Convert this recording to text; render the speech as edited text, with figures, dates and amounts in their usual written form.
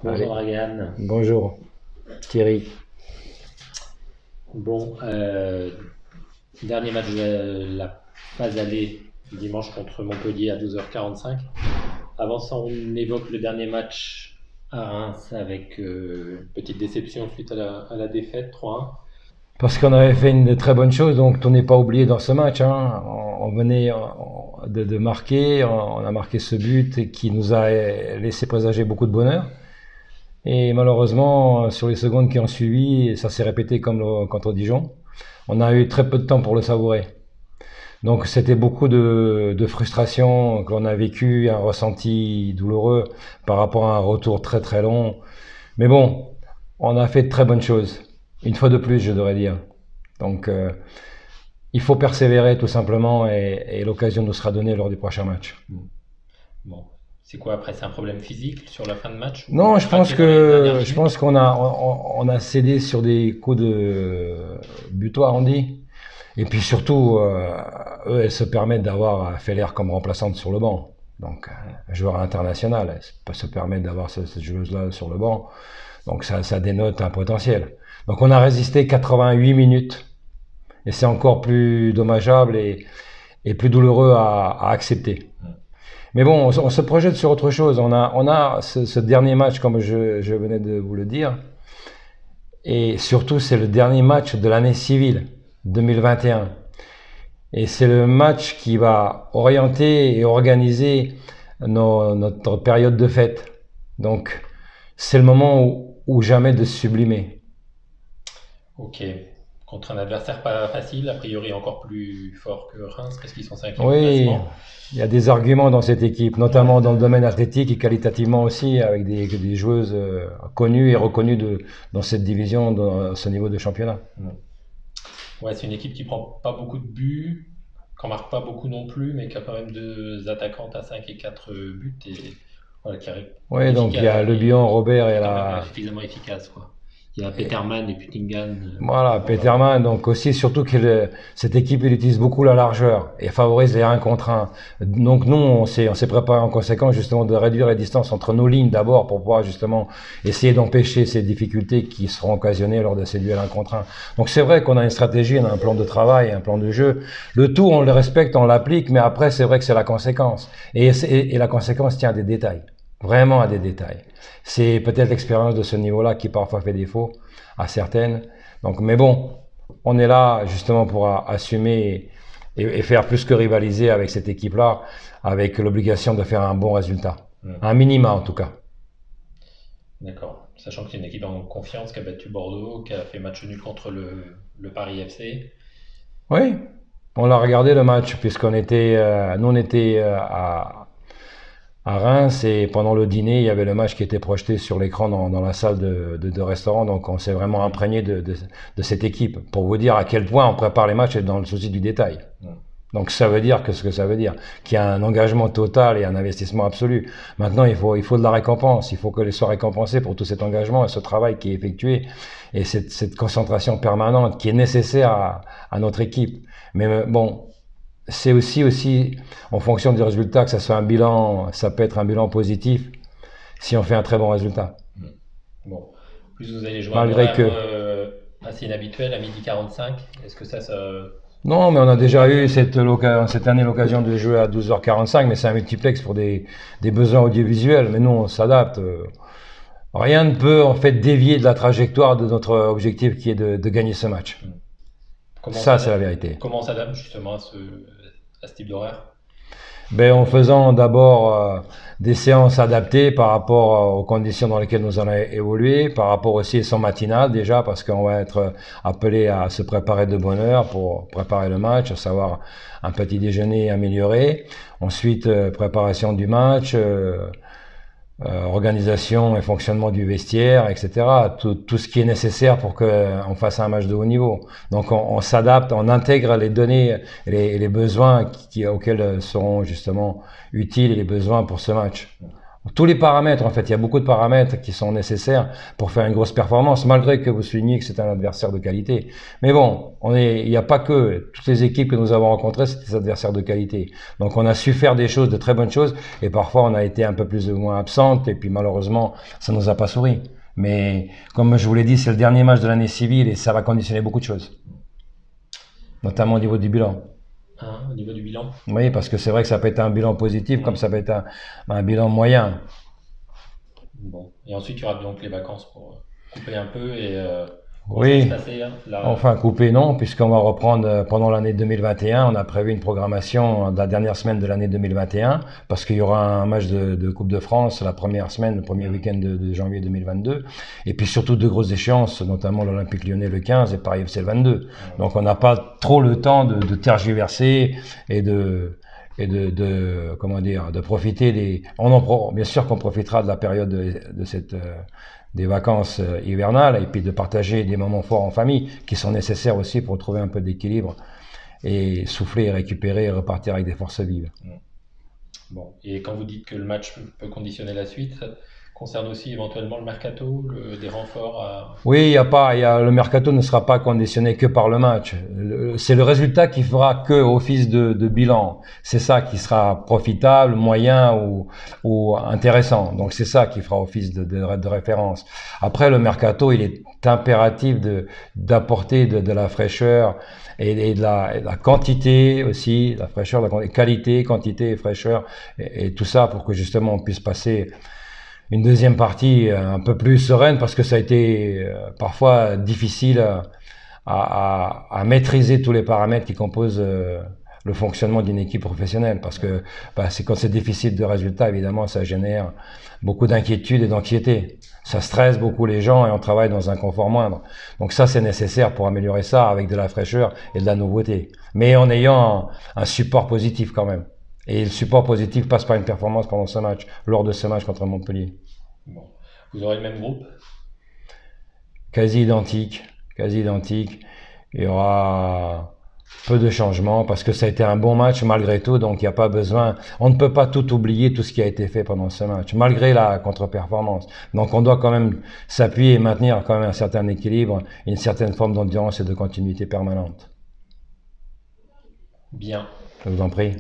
Allez, Bonjour Ryan. bonjour Thierry. Bon, dernier match de la phase aller dimanche contre Montpellier à 12h45. Avant ça, on évoque le dernier match à Reims avec une petite déception suite à la défaite 3-1. Parce qu'on avait fait une très bonne chose, donc on n'est pas oublié dans ce match. Hein. On venait de marquer, on a marqué ce but qui nous a laissé présager beaucoup de bonheur. Et malheureusement, sur les secondes qui ont suivi, ça s'est répété comme contre Dijon. On a eu très peu de temps pour le savourer. Donc c'était beaucoup de frustration qu'on a vécu, un ressenti douloureux par rapport à un retour très très long. Mais bon, on a fait de très bonnes choses. Une fois de plus, je devrais dire. Donc il faut persévérer tout simplement et l'occasion nous sera donnée lors du prochain match. Bon, c'est quoi après? C'est un problème physique sur la fin de match ou Non, craqué dans les dernières je minutes? pense qu'on a cédé sur des coups de butoir, on dit. Et puis surtout, eux, elles se permettent d'avoir Feller comme remplaçante sur le banc. Donc, un joueur international, elles se permettent d'avoir cette joueuse-là sur le banc. Donc, ça dénote un potentiel. Donc, on a résisté 88 minutes. Et c'est encore plus dommageable et plus douloureux à accepter. Mais bon, on se projette sur autre chose. On a ce dernier match, comme je venais de vous le dire. Et surtout, c'est le dernier match de l'année civile 2021. Et c'est le match qui va orienter et organiser notre période de fête. Donc, c'est le moment où jamais de se sublimer. Ok. Contre un adversaire pas facile, a priori encore plus fort que Reims parce qu'ils sont cinquième au Oui, classement. il y a des arguments dans cette équipe, notamment dans le domaine athlétique et qualitativement aussi, avec des joueuses connues et reconnues dans cette division, dans ce niveau de championnat. Ouais, c'est une équipe qui prend pas beaucoup de buts, qui en marque pas beaucoup non plus, mais qui a quand même deux attaquantes à 5 et 4 buts et voilà, qui arrive Oui, donc il y efficace, a Le Bihan, Robert qui et est quand même la, suffisamment efficace, quoi. Il y a Peterman et Puttingan voilà, en avant. Peterman, donc aussi, surtout que cette équipe, il utilise beaucoup la largeur et favorise les 1 contre 1. Donc nous, on s'est préparé en conséquence justement de réduire les distances entre nos lignes d'abord pour pouvoir justement essayer d'empêcher ces difficultés qui seront occasionnées lors de ces duels 1 contre 1. Donc c'est vrai qu'on a une stratégie, on a un plan de travail, un plan de jeu. Le tout, on le respecte, on l'applique, mais après, c'est vrai que c'est la conséquence. Et la conséquence tient à des détails, vraiment à des détails. C'est peut-être l'expérience de ce niveau-là qui parfois fait défaut à certaines. Donc, mais bon, on est là justement pour assumer et faire plus que rivaliser avec cette équipe-là, avec l'obligation de faire un bon résultat. Un minima en tout cas. D'accord. Sachant que c'est une équipe en confiance qui a battu Bordeaux, qui a fait match nul contre le Paris FC. Oui, on l'a regardé le match puisqu'on était, nous on était à Reims et pendant le dîner, il y avait le match qui était projeté sur l'écran dans la salle de restaurant. Donc on s'est vraiment imprégné de cette équipe pour vous dire à quel point on prépare les matchs dans le souci du détail. Donc ça veut dire que ce que ça veut dire, qu'il y a un engagement total et un investissement absolu. Maintenant, il faut de la récompense, il faut que les soient récompensés pour tout cet engagement et ce travail qui est effectué et cette concentration permanente qui est nécessaire à notre équipe. Mais bon, c'est aussi en fonction du résultat que ça soit un bilan, ça peut être un bilan positif si on fait un très bon résultat. Bon. En plus, vous allez jouer un Malgré horaire que assez inhabituel à 12h45. Est-ce que ça. non, mais on a déjà eu cette année l'occasion de jouer à 12h45, mais c'est un multiplex pour des besoins audiovisuels. Mais nous, on s'adapte. Rien ne peut en fait dévier de la trajectoire de notre objectif qui est de gagner ce match. Comment Ça, c'est la s'adapte vérité. comment on s'adapte justement à ce type d'horaire? Ben, en faisant d'abord des séances adaptées par rapport aux conditions dans lesquelles nous allons évoluer, par rapport aussi aux son matinales déjà, parce qu'on va être appelé à se préparer de bonne heure pour préparer le match, à savoir un petit déjeuner amélioré. Ensuite, préparation du match, organisation et fonctionnement du vestiaire, etc. Tout ce qui est nécessaire pour qu'on fasse un match de haut niveau. Donc on s'adapte, on intègre les données et les besoins auxquels seront justement utiles les besoins pour ce match. Tous les paramètres, en fait, il y a beaucoup de paramètres qui sont nécessaires pour faire une grosse performance, malgré que vous souligniez que c'est un adversaire de qualité. Mais bon, il n'y a pas que toutes les équipes que nous avons rencontrées, c'était des adversaires de qualité. Donc on a su faire des choses, de très bonnes choses, et parfois on a été un peu plus ou moins absente, et puis malheureusement, ça nous a pas souri. Mais comme je vous l'ai dit, c'est le dernier match de l'année civile et ça va conditionner beaucoup de choses, notamment au niveau du bilan. Au niveau du bilan. Oui, parce que c'est vrai que ça peut être un bilan positif comme ça peut être un bilan moyen. Bon. Et ensuite, il y aura donc les vacances pour couper un peu et Oui, se passer, hein, là. enfin couper non, puisqu'on va reprendre pendant l'année 2021. On a prévu une programmation de la dernière semaine de l'année 2021, parce qu'il y aura un match de Coupe de France la première semaine, le premier week-end de janvier 2022. Et puis surtout deux grosses échéances, notamment l'Olympique Lyonnais le 15 et Paris FC le 22. Donc on n'a pas trop le temps de tergiverser et comment dire, de profiter bien sûr qu'on profitera de la période de cette des vacances hivernales et puis de partager des moments forts en famille qui sont nécessaires aussi pour trouver un peu d'équilibre et souffler et récupérer et repartir avec des forces vives. Bon, et quand vous dites que le match peut conditionner la suite, ça concerne aussi éventuellement le mercato, des renforts à... Oui, le mercato ne sera pas conditionné que par le match. C'est le résultat qui fera que office de bilan. C'est ça qui sera profitable, moyen ou intéressant. Donc c'est ça qui fera office de référence. Après, le mercato, il est impératif d'apporter de la fraîcheur et de la quantité aussi, la fraîcheur, la qualité, quantité et fraîcheur et tout ça pour que justement on puisse passer une deuxième partie un peu plus sereine, parce que ça a été parfois difficile à maîtriser tous les paramètres qui composent le fonctionnement d'une équipe professionnelle, parce que quand c'est difficile de résultats, évidemment, ça génère beaucoup d'inquiétude et d'anxiété. Ça stresse beaucoup les gens et on travaille dans un confort moindre. Donc ça, c'est nécessaire pour améliorer ça avec de la fraîcheur et de la nouveauté, mais en ayant un support positif quand même. Et le support positif passe par une performance pendant ce match, lors de ce match contre Montpellier. Bon. Vous aurez le même groupe? Quasi identique, quasi identique. Il y aura peu de changements parce que ça a été un bon match malgré tout, donc il n'y a pas besoin, on ne peut pas tout oublier, tout ce qui a été fait pendant ce match, malgré la contre-performance. Donc on doit quand même s'appuyer et maintenir quand même un certain équilibre, une certaine forme d'endurance et de continuité permanente. Bien. Je vous en prie.